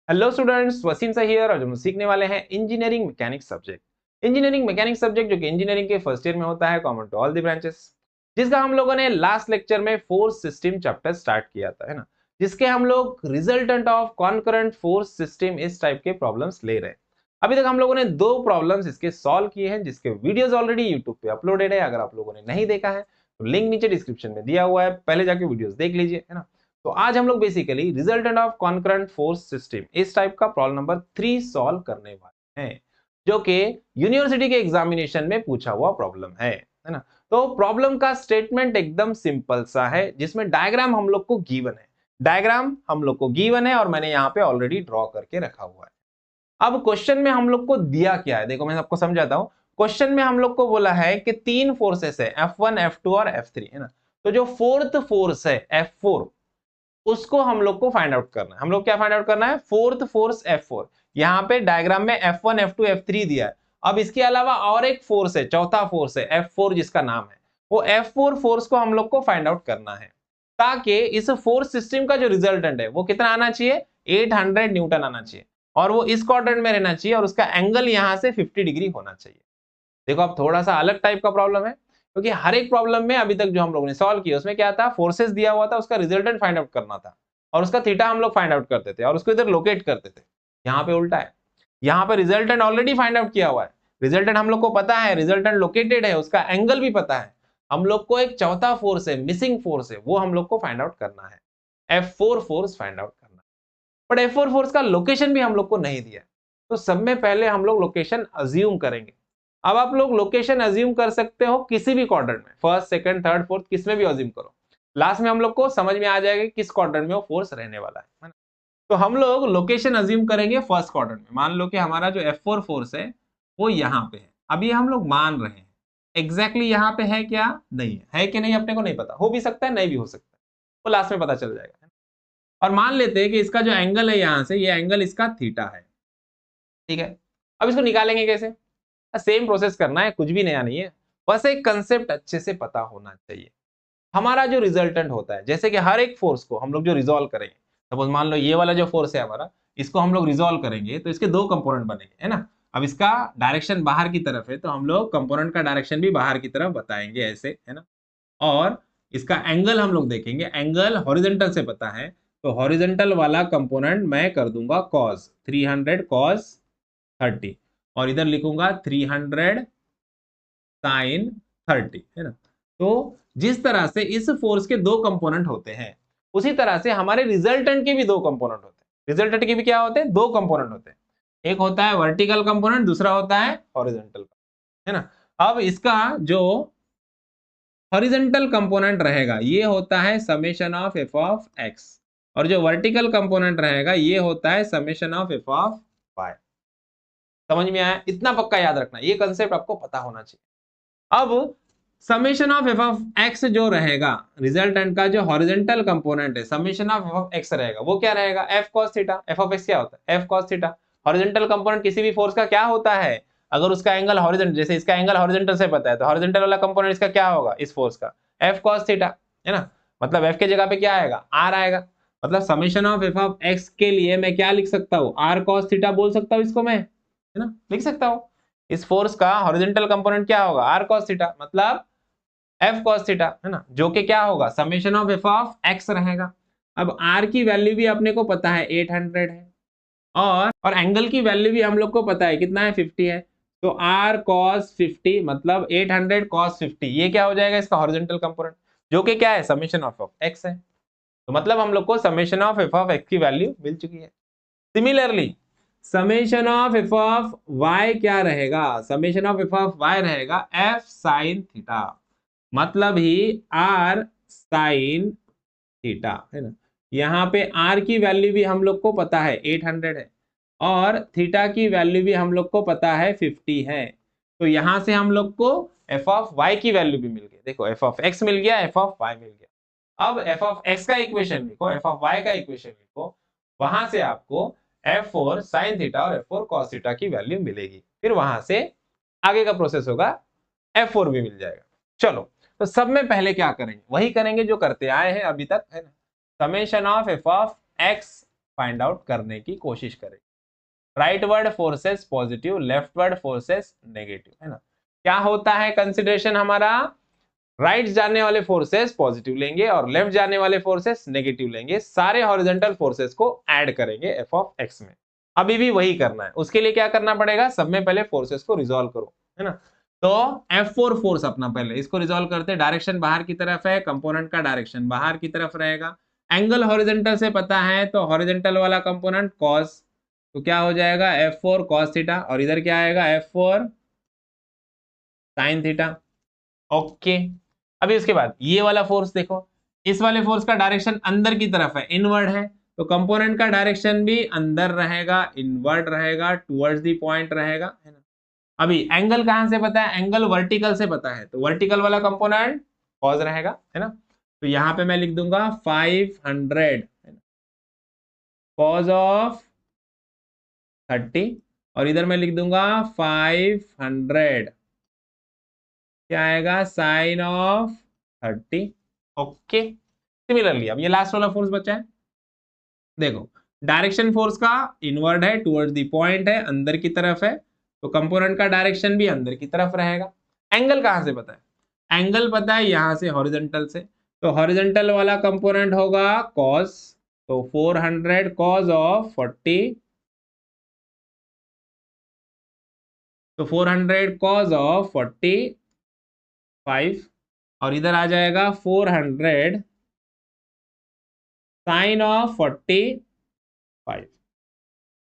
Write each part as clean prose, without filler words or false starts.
Hello students, Wasim सा here और हम सीखने वाले हैं engineering mechanics subject. Engineering mechanics subject जो कि इंजीनियरिंग के फर्स्ट ईयर में होता है, common to all the branches, जिसका हम लोगों ने लास्ट लेक्चर में फोर्स सिस्टम चैप्टर स्टार्ट किया था, है ना, जिसके हम लोग resultant of concurrent force system इस टाइप के प्रॉब्लम्स ले रहे हैं। अभी तक हम लोगों ने 2 प्रॉब्लम्स इसके सॉल्व किए हैं, जिसके वीडियोस ऑलरेडी यूट्यूब पे अपलोडेड है। अगर आप लोगों ने नहीं देखा है तो लिंक नीचे डिस्क्रिप्शन में दिया हुआ है, पहले जाके वीडियोस देख लीजिए, है ना। तो आज हम लोग basically resultant of concurrent force system इस टाइप का प्रॉब्लम नंबर 3 सॉल्व करने वाले हैं, जो कि यूनिवर्सिटी के एग्जामिनेशन में पूछा हुआ प्रॉब्लम है ना। तो प्रॉब्लम का स्टेटमेंट एकदम सिंपल सा है, जिसमें डायग्राम हम लोग को गिवन है। डायग्राम हम लोग को गिवन है और मैंने यहाँ पे ऑलरेडी ड्रॉ करके रखा हुआ है। अब क्वेश्चन में हम लोग को दिया क्या है, देखो मैं आपको समझाता हूँ। क्वेश्चन में हम लोग को बोला है कि 3 फोर्सेस है, F1 F2 और F3, है ना। तो जो फोर्थ फोर्स है F4, उसको हम लोग को फाइंड आउट करना है। हम लोग क्या फाइंड आउट करना है? Fourth force F4। यहाँ पे डायग्राम में F1 F2 F3 दिया है। अब इसके अलावा और एक फोर्स है, चौथा फोर्स है F4, जिसका नाम है, वो F4 फोर्स को हम लोग को फाइंड आउट करना है, ताकि इस फोर्स सिस्टम का जो रिजल्टेंट है वो कितना आना चाहिए? 800 न्यूटन आना चाहिए, और वो इस क्वाड्रेंट में रहना चाहिए, और उसका एंगल यहाँ से 50 डिग्री होना चाहिए। देखो अब थोड़ा सा अलग टाइप का प्रॉब्लम है, क्योंकि हर एक प्रॉब्लम में अभी तक जो हम लोगों ने सॉल्व किया उसमें क्या था? फोर्सेस दिया हुआ था, उसका रिजल्टेंट फाइंड आउट करना था, और उसका थीटा हम लोग फाइंड आउट करते थे और उसको इधर लोकेट करते थे। यहाँ पे उल्टा है, यहाँ पे रिजल्टेंट ऑलरेडी फाइंड आउट किया हुआ है, रिजल्टेंट हम लोग को पता है, रिजल्टेंट लोकेटेड है, उसका एंगल भी पता है। हम लोग को एक चौथा फोर्स है, मिसिंग फोर्स है, वो हम लोग को फाइंड आउट करना है, F4 फोर्स फाइंड आउट करना है। बट F4 फोर्स का लोकेशन भी हम लोग को नहीं दिया, तो सब में पहले हम लोग लोकेशन अज्यूम करेंगे। अब आप लोग लोकेशन अज्यूम कर सकते हो किसी भी क्वाड्रेंट में, फर्स्ट सेकंड थर्ड फोर्थ, किस में भी अज्यूम करो। लास्ट में हम लोग को समझ में आ जाएगा किस क्वाड्रेंट में वो फोर्स रहने वाला है ना। तो हम लोग लोकेशन अज्यूम करेंगे फर्स्ट क्वाड्रेंट में। मान लो कि हमारा जो F4 फोर्स है वो यहाँ पे है। अभी हम लोग मान रहे हैं एग्जैक्टली यहाँ पे है क्या, नहीं है कि नहीं अपने को नहीं पता, हो भी सकता है नहीं भी हो सकता है, वो लास्ट में पता चल जाएगा। और मान लेते हैं कि इसका जो एंगल है यहाँ से, ये एंगल इसका थीटा है, ठीक है। अब इसको निकालेंगे कैसे? सेम प्रोसेस करना है, कुछ भी नया नहीं है, बस एक कंसेप्ट अच्छे से पता होना चाहिए। हमारा जो रिजल्टेंट होता है, जैसे कि हर एक फोर्स को हम लोग जो रिजॉल्व करेंगे, सपोज मान लो ये वाला जो फोर्स है हमारा, इसको हम लोग रिजॉल्व करेंगे तो इसके 2 कंपोनेंट बनेंगे, है ना। अब इसका डायरेक्शन बाहर की तरफ है, तो हम लोग कंपोनेंट का डायरेक्शन भी बाहर की तरफ बताएंगे ऐसे, है ना। और इसका एंगल हम लोग देखेंगे, एंगल हॉरिजॉन्टल से पता है, तो हॉरिजॉन्टल वाला कंपोनेंट मैं कर दूंगा cos 300 cos 30, और इधर लिखूंगा 300 sin 30, है ना। तो जिस तरह से इस फोर्स के 2 कंपोनेंट होते हैं, उसी तरह से हमारे रिजल्टेंट के भी 2 कंपोनेंट होते हैं। रिजल्टेंट के भी क्या होते हैं? 2 कंपोनेंट होते हैं, एक होता है वर्टिकल कंपोनेंट, दूसरा होता है हॉरिजॉन्टल, है ना। अब इसका जो हॉरिजॉन्टल कंपोनेंट रहेगा ये होता है summation of F of x, और जो वर्टिकल कंपोनेंट रहेगा ये होता है summation of F of y. समझ में आया? इतना पक्का याद रखना, ये कंसेप्ट आपको पता होना चाहिए। अब summation of F of x जो रहेगा, रिजल्टेंट का जो हॉरिजॉन्टल कंपोनेंट है, summation of F of x रहेगा, वो क्या रहेगा? F cos theta. F of x क्या होता है? F cos theta. Horizontal component किसी भी फोर्स का क्या होता है? अगर उसका एंगल हॉरिजॉन्टल, जैसे इसका एंगल हॉरिजॉन्टल से पता है, तो हॉरिजॉन्टल वाला कंपोनेंट इसका क्या होगा इस फोर्स का? एफ कॉस थीटा, है ना। मतलब एफ के जगह पे क्या आएगा? आर आएगा। मतलब summation of F of x के लिए मैं क्या लिख सकता हूँ? आर कॉस थीटा बोल सकता हूँ इसको मैं, है ना, लिख सकता हूँ। इस फोर्स का हॉरिजॉन्टल कंपोनेंट क्या होगा? आर कॉस थीटा, मतलब एफ कॉस थीटा, है ना, जो कि क्या होगा? Summation of F of x रहेगा। अब आर की वैल्यू भी अपने को पता है 800 है, और एंगल की वैल्यू भी हम लोग को पता है कितना है? 50 है। तो आर कॉस 50 मतलब 800 कॉस 50, ये क्या हो जाएगा? इसका हॉरिजॉन्टल कंपोनेंट, जो कि क्या है? समेशन ऑफ एक्स है। तो मतलब हम लोग को summation of F of x की वैल्यू मिल चुकी है। Similarly summation of F of y क्या रहेगा? Summation of F of y रहेगा एफ साइन थीटा, मतलब ही आर साइन थीटा, है ना। यहाँ पे आर की वैल्यू भी हम लोग को पता है 800 है, और थीटा की वैल्यू भी हम लोग को पता है 50 है। तो यहाँ से हम लोग को एफ ऑफ वाई की वैल्यू भी मिल गई। देखो एफ ऑफ एक्स मिल गया, एफ ऑफ वाई मिल गया। अब एफ ऑफ एक्स का इक्वेशन लिखो, एफ ऑफ वाई का इक्वेशन लिखो, वहां से आपको F4 साइन थीटा और F4 कॉस थीटा की वैल्यू मिलेगी। फिर वहां से आगे का प्रोसेस होगा, F4 भी मिल जाएगा। चलो, तो सब में पहले क्या करेंगे? वही करेंगे जो करते आए हैं अभी तक, है ना। Summation of F of x find out करने की कोशिश करेंगे। Right word forces positive, left word forces negative, है ना। क्या होता है कंसिडरेशन हमारा, राइट जाने वाले फोर्सेस पॉजिटिव लेंगे और लेफ्ट जाने वाले फोर्सेस नेगेटिव लेंगे, सारे हॉरिजॉन्टल फोर्सेस को ऐड करेंगे एफ ऑफ एक्स में। अभी भी वही करना है। उसके लिए क्या करना पड़ेगा, सब में पहले फोर्सेस को रिजॉल्व करो, है ना। तो F4 फोर्स अपना पहले इसको रिजॉल्व करते, डायरेक्शन बाहर की तरफ है, कंपोनेंट का डायरेक्शन बाहर की तरफ रहेगा, एंगल हॉरिजॉन्टल से पता है तो हॉरिजॉन्टल वाला कंपोनेंट कॉस, तो क्या हो जाएगा F4 cos थीटा, और इधर क्या आएगा F4 sin थीटा। ओके, अभी उसके बाद ये वाला फोर्स देखो, इस वाले फोर्स का डायरेक्शन अंदर की तरफ है, इनवर्ड है, तो कंपोनेंट का डायरेक्शन भी अंदर रहेगा, इनवर्ड रहेगा, टुवर्ड्स दी पॉइंट रहेगा, है ना। अभी एंगल कहां से पता है, एंगल वर्टिकल से पता है, तो वर्टिकल वाला कंपोनेंट कॉस रहेगा, है ना। तो यहां पे मैं लिख दूंगा 500 कॉस ऑफ 30, और इधर मैं लिख दूंगा 500 क्या आएगा साइन ऑफ 30। ओके, सिमिलरली अब ये लास्ट वाला फोर्स बचा है, देखो डायरेक्शन फोर्स का इनवर्ड है, टुवर्ड्स दी पॉइंट है, अंदर की तरफ है, तो कंपोनेंट का डायरेक्शन भी अंदर की तरफ रहेगा। एंगल कहां से पता है, एंगल पता है यहां से हॉरिजॉन्टल से, तो हॉरिजॉन्टल वाला कंपोनेंट होगा cos, तो 400 cos ऑफ 40, तो 400 cos ऑफ 45, और इधर आ जाएगा 400 साइन ऑफ 45।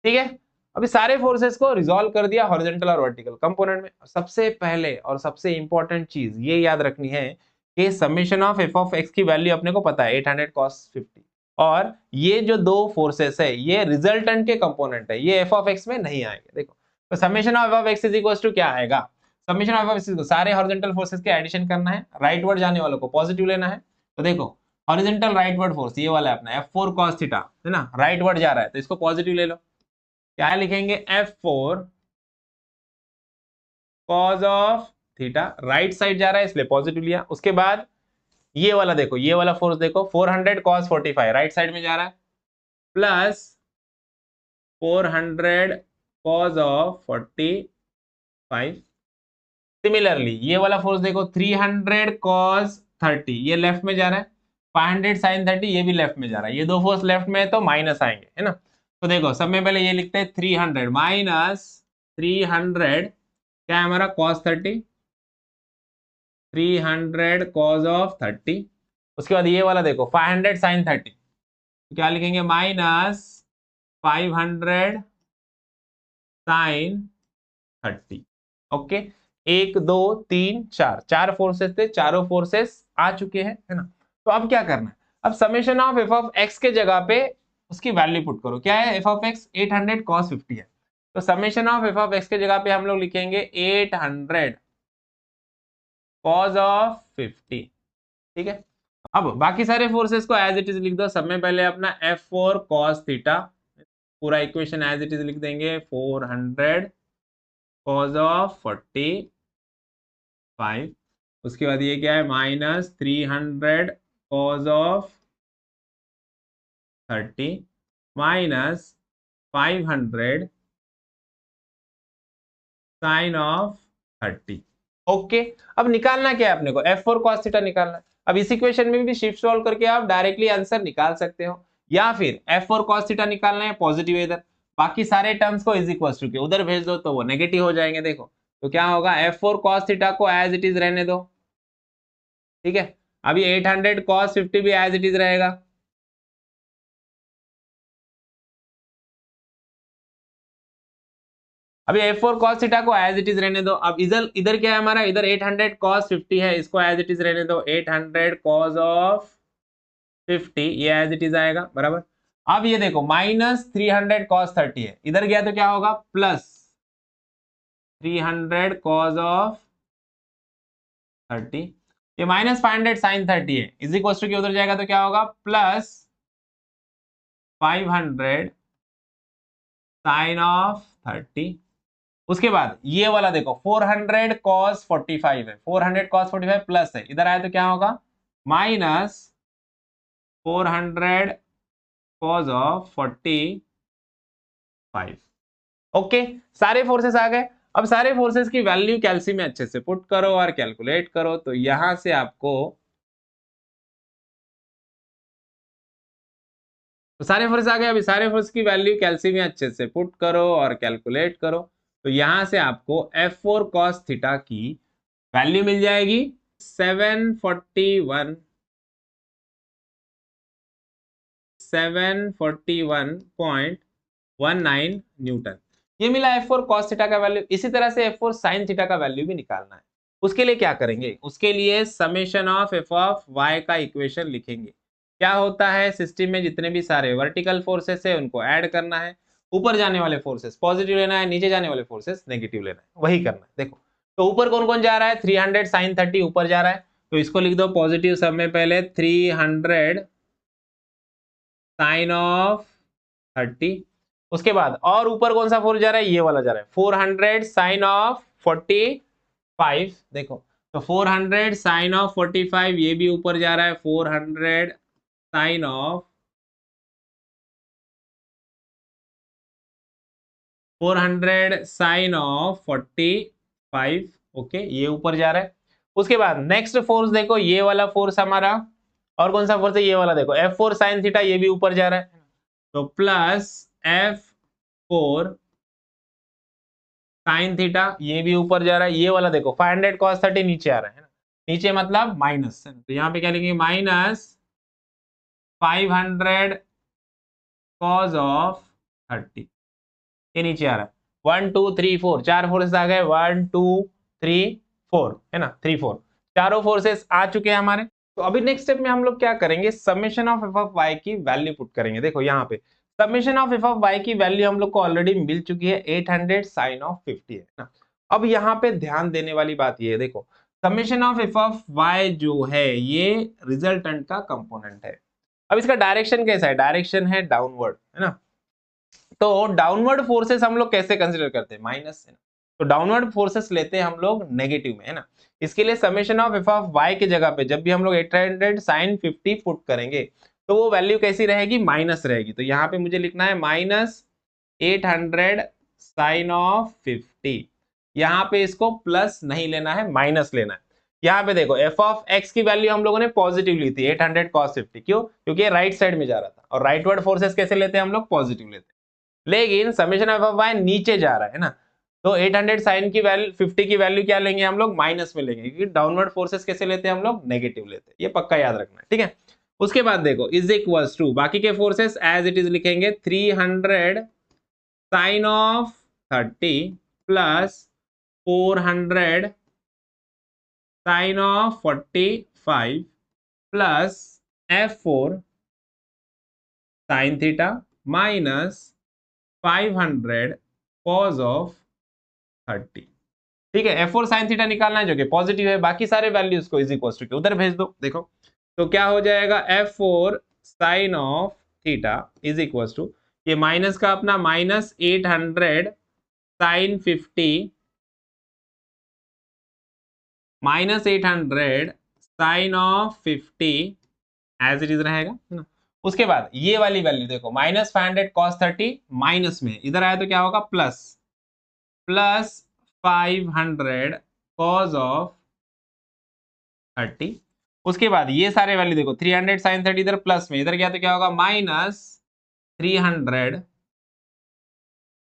ठीक है, अभी सारे फोर्सेस को रिजॉल्व कर दिया हॉरिजॉन्टल और वर्टिकल कंपोनेंट में। सबसे पहले और सबसे इंपॉर्टेंट चीज ये याद रखनी है कि summation of F of x की वैल्यू अपने को पता है 800 cos 50, और ये जो दो फोर्सेस है ये रिजल्टेंट के कंपोनेंट है, ये एफ ऑफ एक्स में नहीं आएंगे। देखो तो summation of F of x is equal to क्या आएगा, summation of F of x को सारे हॉरिजॉन्टल फोर्सेस के एडिशन करना है, राइट वर्ड जाने वालों को पॉजिटिव लेना है। तो देखो हॉरिजॉन्टल राइट वर्ड फोर्स ये वाला है अपना F4 cos थीटा, है ना, राइट वर्ड जा रहा है तो इसको पॉजिटिव ले लो, क्या लिखेंगे F4 cos of theta, right side जा रहा है इसलिए पॉजिटिव लिया। उसके बाद ये वाला देखो, ये वाला फोर्स देखो 400 cos 45 राइट साइड में जा रहा है, प्लस 400 cos ऑफ 45। सिमिलरली ये वाला फोर्स देखो 300 cos 30 ये लेफ्ट में जा रहा है, 500 sin 30 ये भी लेफ्ट में जा रहा है, ये दो फोर्स लेफ्ट में है तो माइनस आएंगे, है ना। तो देखो सब में पहले ये लिखते हैं 300 माइनस 300 क्या है हमारा cos 30, 300 cos ऑफ 30। उसके बाद ये वाला देखो 500 sin 30, तो क्या लिखेंगे माइनस 500 sin 30। ओके, एक दो तीन चार, चार फोर्सेस थे, चारों फोर्सेस आ चुके हैं, है ना। तो अब क्या करना है, अब summation of F of x के जगह पे उसकी वैल्यू पुट करो, क्या है एफ ऑफ एक्स 800 cos 50 है, तो summation of F of x के जगह पे हम लोग लिखेंगे 800 cos ऑफ 50। ठीक है, अब बाकी सारे फोर्सेस को एज इट इज लिख दो, सब में पहले अपना F4 cos थीटा, पूरा इक्वेशन एज इट इज लिख देंगे 400 cos ऑफ 45, उसके बाद ये क्या है minus 300 cos of 30 minus 500 sine of 30। Okay, अब निकालना क्या है अपने को, F4 cos थीटा निकालना है। अब इस इक्वेशन में भी शिफ्ट सॉल्व करके आप डायरेक्टली आंसर निकाल सकते हो, या फिर F4 cos थीटा निकालना है पॉजिटिव इधर, बाकी सारे टर्म्स को इज इक्वल टू के उधर भेज दो तो वो नेगेटिव हो जाएंगे। देखो तो क्या होगा F4 cos थीटा को एज इट इज रहने दो, ठीक है, अभी 800 cos 50 भी एज इट इज रहेगा, अभी F4 cos थीटा को एज इट इज रहने दो। अब इधर इधर क्या है हमारा, इधर 800 cos 50 है, इसको एज इट इज रहने दो, 800 cos ऑफ 50 ये एज इट इज आएगा बराबर। अब ये देखो माइनस 300 cos 30 है, इधर गया तो क्या होगा प्लस 300 cos ऑफ 30, ये माइनस 500 sin 30 है, इज इक्वल टू के उधर जाएगा तो क्या होगा प्लस 500 sin ऑफ 30। उसके बाद ये वाला देखो 400 cos 45 है, 400 cos 45 प्लस है, इधर आया तो क्या होगा माइनस 400 कॉज ऑफ 45। ओके, सारे फोर्सेस आ गए। अब सारे फोर्सेस की वैल्यू कैल्सी में अच्छे से पुट करो और कैलकुलेट करो। तो यहां से आपको तो सारे फोर्स आ गए। अभी सारे फोर्स की वैल्यू कैल्सी में अच्छे से पुट करो और कैलकुलेट करो। तो यहां से आपको F4 cos थीटा की वैल्यू मिल जाएगी 741.19 न्यूटन। ये मिला F4 cos थीटा का वैल्यू। इसी तरह से F4 sin थीटा का वैल्यू भी निकालना है। उसके लिए क्या करेंगे? उसके लिए summation of f of y का इक्वेशन लिखेंगे। क्या होता है, सिस्टम में जितने भी सारे वर्टिकल फोर्सेस है उनको ऐड करना है। ऊपर जाने वाले फोर्सेस पॉजिटिव लेना है, नीचे जाने वाले फोर्सेस नेगेटिव लेना है, वही करना है। देखो, तो ऊपर कौन कौन जा रहा है? 300 sin 30 ऊपर जा रहा है, तो इसको लिख दो पॉजिटिव सब में पहले 300 साइन ऑफ 30। उसके बाद और ऊपर कौन सा फोर्स जा रहा है? ये वाला जा रहा है 400 साइन ऑफ 45। देखो, तो 400 साइन ऑफ 45 ये भी ऊपर जा रहा है 400 साइन ऑफ 45। ओके, ये ऊपर जा रहा है। उसके बाद नेक्स्ट फोर्स देखो, ये वाला फोर्स हमारा, और कौन सा फोर्स है? ये वाला देखो F4 साइन थीटा, ये भी ऊपर जा रहा है। तो प्लस F4 साइन थीटा ये भी ऊपर जा रहा है। ये वाला देखो 500 cos 30 नीचे आ रहा है ना, नीचे मतलब माइनस है ना, तो यहाँ पे क्या लिखेंगे? माइनस 500 cos ऑफ 30, ये नीचे आ रहा है। 1 2 3 4 चार फोर्सेस आ गए, 1 2 3 4 है ना, 3 4 चारों फोर्सेस आ चुके हैं हमारे। तो अभी नेक्स्ट स्टेप में हम लोग क्या करेंगे? Summation of F of y की वैल्यू पुट करेंगे। देखो यहाँ पे summation of F of y की वैल्यू हम लोग को ऑलरेडी मिल चुकी है 800 साइन ऑफ 50 है ना। अब यहाँ पे ध्यान देने वाली बात ये है, देखो summation of F of y जो है ये रिजल्टेंट का कंपोनेंट है। अब इसका डायरेक्शन कैसा है? डायरेक्शन है डाउनवर्ड है ना। तो डाउनवर्ड फोर्सेस हम लोग कैसे कंसीडर करते हैं? माइनस है ना, तो डाउनवर्ड फोर्सेस लेते हैं हम लोग नेगेटिव में है ना। इसके लिए summation of F of y की जगह पे जब भी हम लोग 800 साइन 50 पुट करेंगे तो वो वैल्यू कैसी रहेगी? माइनस रहेगी। तो यहाँ पे मुझे लिखना है माइनस 800 साइन ऑफ 50। यहाँ पे इसको प्लस नहीं लेना है, माइनस लेना है। यहाँ पे देखो एफ ऑफ एक्स की वैल्यू हम लोगों ने पॉजिटिव ली थी 800 cos 50। क्यों? क्योंकि राइट साइड में जा रहा था, और राइटवर्ड फोर्सेस कैसे लेते हैं हम लोग? पॉजिटिव लेते हैं। लेकिन समेशन ऑफ वाई नीचे जा रहा है ना, तो 800 साइन की वैल्यू 50 की वैल्यू क्या लेंगे हम लोग? माइनस में लेंगे, क्योंकि डाउनवर्ड फोर्सेस कैसे लेते हैं हम लोग? नेगेटिव लेते हैं। ये पक्का याद रखना है, ठीक है। उसके बाद देखो इज इक्वल्स टू बाकी के फोर्सेस एज इट इज लिखेंगे 300 sine of 30 plus 400 sine of 45 plus F4 sine theta minus 500 cos of 30। ठीक है, F4 साइन थीटा निकालना है जो कि पॉजिटिव है, बाकी सारे वैल्यूज को इज इक्वल टू के उधर भेज दो। देखो तो क्या हो जाएगा? F4 sine of theta is equal to ये माइनस का अपना minus 800 sine 50 minus 800 sine of 50 as it is रहेगा है ना। उसके बाद ये वाली वैल्यू देखो माइनस 500 cos 30 माइनस में इधर आया तो क्या होगा? Plus 500 cos of 30। उसके बाद ये सारे वैल्यू देखो 300 साइन 30 इधर प्लस में, इधर गया तो क्या होगा? Minus 300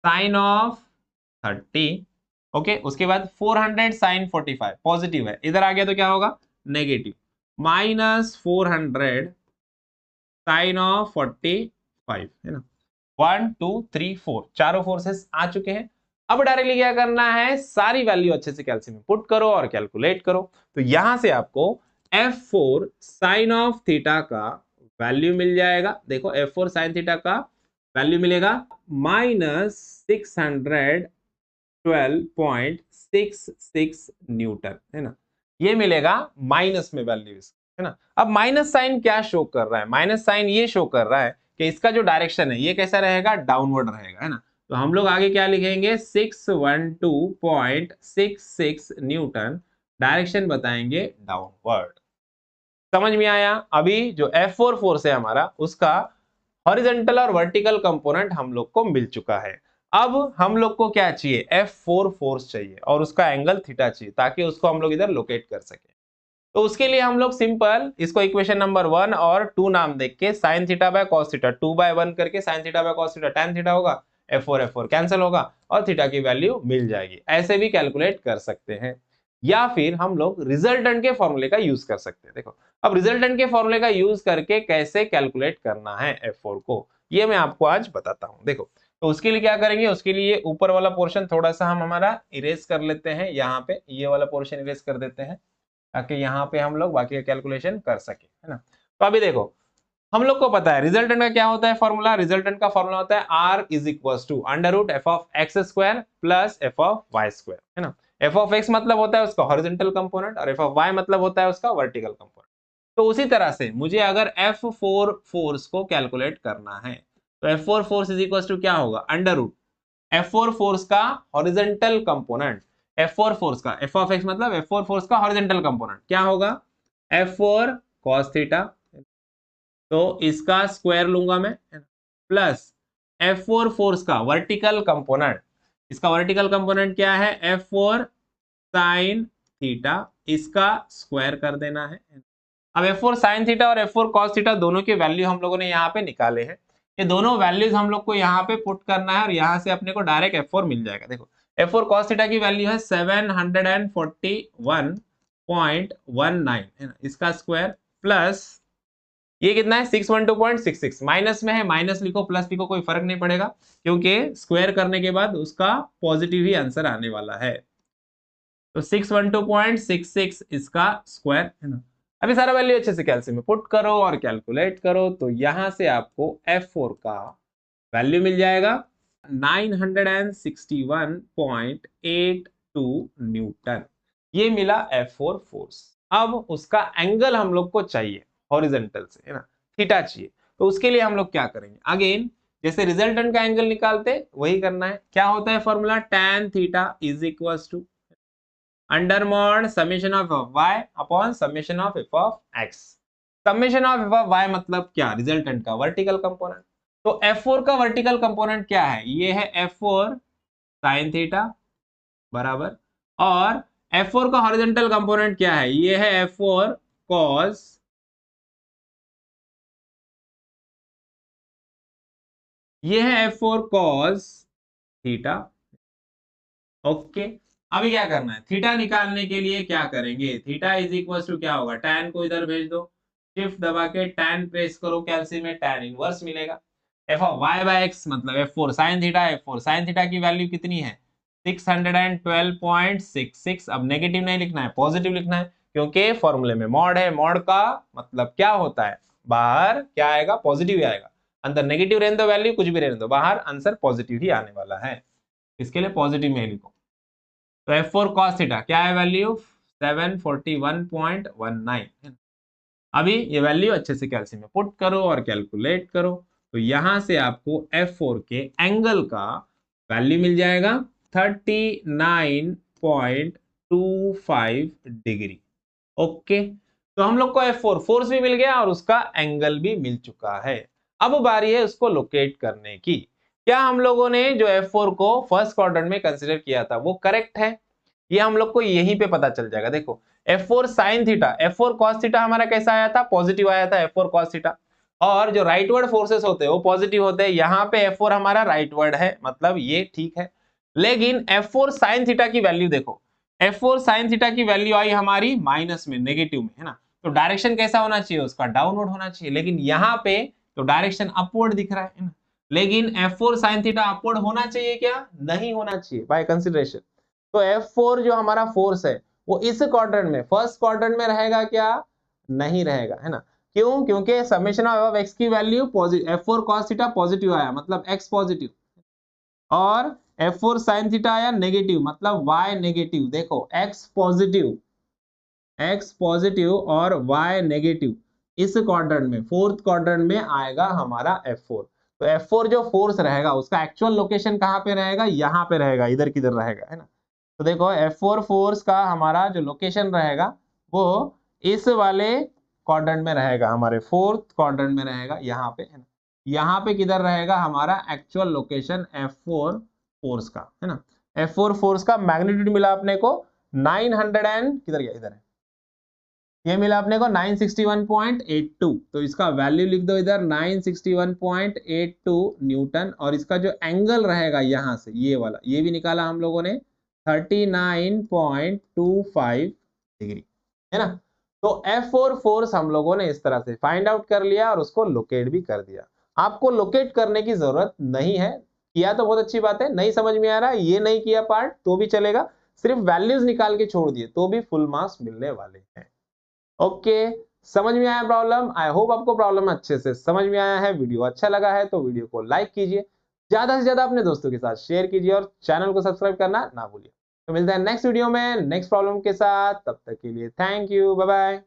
sine of 30। ओके, उसके बाद 400 साइन 45 पॉजिटिव है, इधर आ गया तो क्या होगा? नेगेटिव, माइनस 400 साइन ऑफ 45 है ना। 1 2 3 4 चारों फोर्सेस आ चुके हैं। अब डायरेक्टली क्या करना है? सारी वैल्यू अच्छे से कैल्कुलेट में पुट करो और कैलकुलेट करो। तो यहां से आपको F4 साइन ऑफ थीटा का वैल्यू मिल जाएगा। देखो F4 साइन थीटा का वैल्यू मिलेगा माइनस 612.66 न्यूटन है ना। ये मिलेगा माइनस में वैल्यू है ना। अब माइनस साइन क्या शो कर रहा है? माइनस साइन ये शो कर रहा है कि इसका जो डायरेक्शन है ये कैसा रहेगा? डाउनवर्ड रहेगा है ना। तो हम लोग आगे क्या लिखेंगे? 612.66 न्यूटन डायरेक्शन बताएंगे डाउनवर्ड। समझ में आया? अभी जो F4 फोर्स है हमारा उसका हॉरिजॉन्टल और वर्टिकल कंपोनेंट हम लोग को मिल चुका है। अब हम लोग को क्या चाहिए, F4 फोर्स चाहिए और उसका एंगल थीटा चाहिए ताकि उसको हम लोग इधर लोकेट कर सके। तो उसके लिए हम लोग सिंपल इसको इक्वेशन नंबर 1 और 2 नाम देख के sin theta by cos theta 2/1 करके sin theta by cos theta tan theta होगा, F4 कैंसिल होगा और थीटा की वैल्यू मिल जाएगी। ऐसे भी कैलकुलेट कर सकते हैं या फिर हम लोग रिजल्टेंट के फॉर्मूले का यूज कर सकते हैं। देखो अब रिजल्टेंट के फॉर्मूले का यूज करके कैसे कैलकुलेट करना है F4 को, ये मैं आपको आज बताता हूं। देखो तो उसके लिए क्या करेंगे, उसके लिए ऊपर वाला पोर्शन थोड़ा सा हम हमारा इरेज कर लेते हैं, यहाँ पे ये वाला पोर्शन इरेज कर देते हैं ताकि यहाँ पे हम लोग बाकी का कैलकुलेशन कर सके, है ना। तो अभी देखो हम लोग को पता है रिजल्टेंट का क्या होता है फॉर्मूला, रिजल्टेंट का फॉर्मूला होता है r is equal to under root F of x square plus F of y square, है ना। एफ ऑफ एक्स मतलब होता है उसका हॉरिजॉन्टल कंपोनेंट और एफ ऑफ वाई मतलब होता है उसका वर्टिकल कंपोनेंट। तो उसी तरह से मुझे अगर F4 फोर्स को कैलकुलेट करना है तो F4 force is equal to क्या होगा, अंडर रूट F4 फोर्स का हॉरिजॉन्टल कंपोनेंट, F4 फोर्स का f ऑफ x मतलब F4 फोर्स का हॉरिजॉन्टल कंपोनेंट क्या होगा, F4 cos थीटा, तो इसका स्क्वायर लूंगा मैं, प्लस F4 फोर्स का वर्टिकल कंपोनेंट, इसका वर्टिकल कंपोनेंट क्या है F4 sin थीटा, इसका स्क्वायर कर देना है। अब F4 sin थीटा और F4 cos थीटा दोनों के वैल्यू हम लोगों ने यहाँ पे निकाले हैं, ये दोनों वैल्यूज हम लोग को यहाँ पे पुट करना है और यहाँ से अपने को डायरेक्ट F4 मिल जाएगा। देखो F4 cos थीटा की वैल्यू है 741.19 है ना, इसका स्क्वायर प्लस ये कितना है 612.66, माइनस में है माइनस लिखो प्लस लिखो कोई फर्क नहीं पड़ेगा क्योंकि स्क्वायर करने के बाद उसका पॉजिटिव ही आंसर आने वाला है। तो 612.66 इसका स्क्वायर है ना। अभी सारा वैल्यू अच्छे से कैलकुलेट में पुट करो और कैलकुलेट करो तो यहां से आपको F4 का वैल्यू मिल जाएगा 961.82 न्यूटन, ये मिला F4 फोर्स। अब उसका एंगल हम लोग को चाहिए हॉरिजॉन्टल से, है ना, थीटा चाहिए। तो उसके लिए हम लोग क्या करेंगे, अगेन जैसे रिजल्टेंट का एंगल निकालते वही करना है। क्या होता है formula, tan theta is equal to under mod summation of y upon summation of f of x। Summation of f of y मतलब क्या, रिजल्टेंट का वर्टिकल कंपोनेंट। तो F4 का वर्टिकल कंपोनेंट क्या है, ये है F4 sin थीटा बराबर, और F4 का हॉरिजॉन्टल कंपोनेंट क्या है, ये है F4 cos, ये है F4 cos थीटा। ओके अभी क्या करना है, थीटा निकालने के लिए क्या करेंगे, थीटा इज इक्वल टू क्या होगा, tan को इधर भेज दो, शिफ्ट दबा के tan प्रेस करो, कैलसी में tan इनवर्स मिलेगा। f of y by x मतलब F4 sin theta, F4 sin theta की वैल्यू कितनी है 612.66। अब नेगेटिव नहीं लिखना है पॉजिटिव लिखना है क्योंकि फॉर्मूले में मॉड है, मॉड का मतलब क्या होता है, बाहर क्या आएगा, पॉजिटिव ही आएगा, अंदर नेगेटिव रहने दो वैल्यू कुछ भी रहने दो, बाहर आंसर पॉजिटिव ही आने वाला है, इसके लिए पॉजिटिव में लिखो। तो F4 cos थीटा क्या है वैल्यू 741.19। अभी ये वैल्यू अच्छे से कैलसी में पुट करो और कैलकुलेट करो तो यहां से आपको F4 के एंगल का वैल्यू मिल जाएगा 39.25 डिग्री। ओके तो हम लोग को F4 फोर्स भी मिल गया और उसका एंगल भी मिल चुका है। अब बारी है उसको लोकेट करने की। क्या हम लोगों ने जो F4 को फर्स्ट क्वाड्रेंट में कंसीडर किया था वो करेक्ट है, ये हम लोग को यहीं पे पता चल जाएगा। देखो F4 sin theta, F4 cos theta हमारा कैसा आया था, पॉजिटिव आया था F4 cos थीटा, और जो राइटवर्ड फोर्सेस होते हैं वो पॉजिटिव होते हैं। यहाँ पे F4 हमारा राइटवर्ड है मतलब ये ठीक है, लेकिन F4 sin थीटा की वैल्यू देखो, F4 sin थीटा की वैल्यू आई हमारी माइनस में, नेगेटिव में, है ना। तो डायरेक्शन कैसा होना चाहिए उसका, डाउनवर्ड होना चाहिए, लेकिन यहाँ पे तो डायरेक्शन अपवर्ड दिख रहा है ना। लेकिन F4 sin थीटा अपवर्ड होना चाहिए क्या, नहीं होना चाहिए बाय कंसीडरेशन। तो F4 जो हमारा फोर्स है वो इस क्वाड्रेंट में, फर्स्ट क्वाड्रेंट में रहेगा क्या, नहीं रहेगा, है ना। क्यों, क्योंकि समेशन ऑफ x की value positive, F4 cos theta positive आया मतलब x पॉजिटिव, और F4 sin थीटा आया नेगेटिव मतलब y नेगेटिव। देखो x पॉजिटिव और y नेगेटिव इस क्वाड्रेंट में, फोर्थ क्वाड्रेंट में आएगा हमारा F4। तो F4 जो फोर्स रहेगा उसका एक्चुअल लोकेशन कहाँ पे रहेगा, यहाँ पे रहेगा, इधर किधर रहेगा, है ना। तो देखो F4 फोर्स का हमारा जो लोकेशन रहेगा वो इस वाले क्वाड्रेंट में रहेगा, हमारे फोर्थ क्वाड्रेंट में रहेगा यहाँ पे, है ना। यहाँ पे किधर रहेगा हमारा एक्चुअल लोकेशन F4 फोर्स का, है ना। F4 फोर्स का मैग्नीट्यूड मिला अपने को 900 एंड किधर गया, इधर है, ये मिला अपने को 961.82। तो इसका वैल्यू लिख दो इधर 961.82 न्यूटन, और इसका जो एंगल रहेगा यहाँ से ये वाला, ये भी निकाला हम लोगों ने 39.25 डिग्री, है ना। तो F4 फोर्स हम लोगों ने इस तरह से फाइंड आउट कर लिया और उसको लोकेट भी कर दिया। आपको लोकेट करने की जरूरत नहीं है, किया तो बहुत अच्छी बात है, नहीं समझ में आ रहा ये नहीं किया पार्ट तो भी चलेगा, सिर्फ वैल्यूज निकाल के छोड़ दिए तो भी फुल मार्क्स मिलने वाले हैं। ओके, समझ में आया प्रॉब्लम? आई होप आपको प्रॉब्लम अच्छे से समझ में आया है। वीडियो अच्छा लगा है तो वीडियो को लाइक कीजिए, ज्यादा से ज्यादा अपने दोस्तों के साथ शेयर कीजिए और चैनल को सब्सक्राइब करना ना भूलिए। तो मिलते हैं नेक्स्ट वीडियो में नेक्स्ट प्रॉब्लम के साथ, तब तक के लिए थैंक यू, बाय बाय।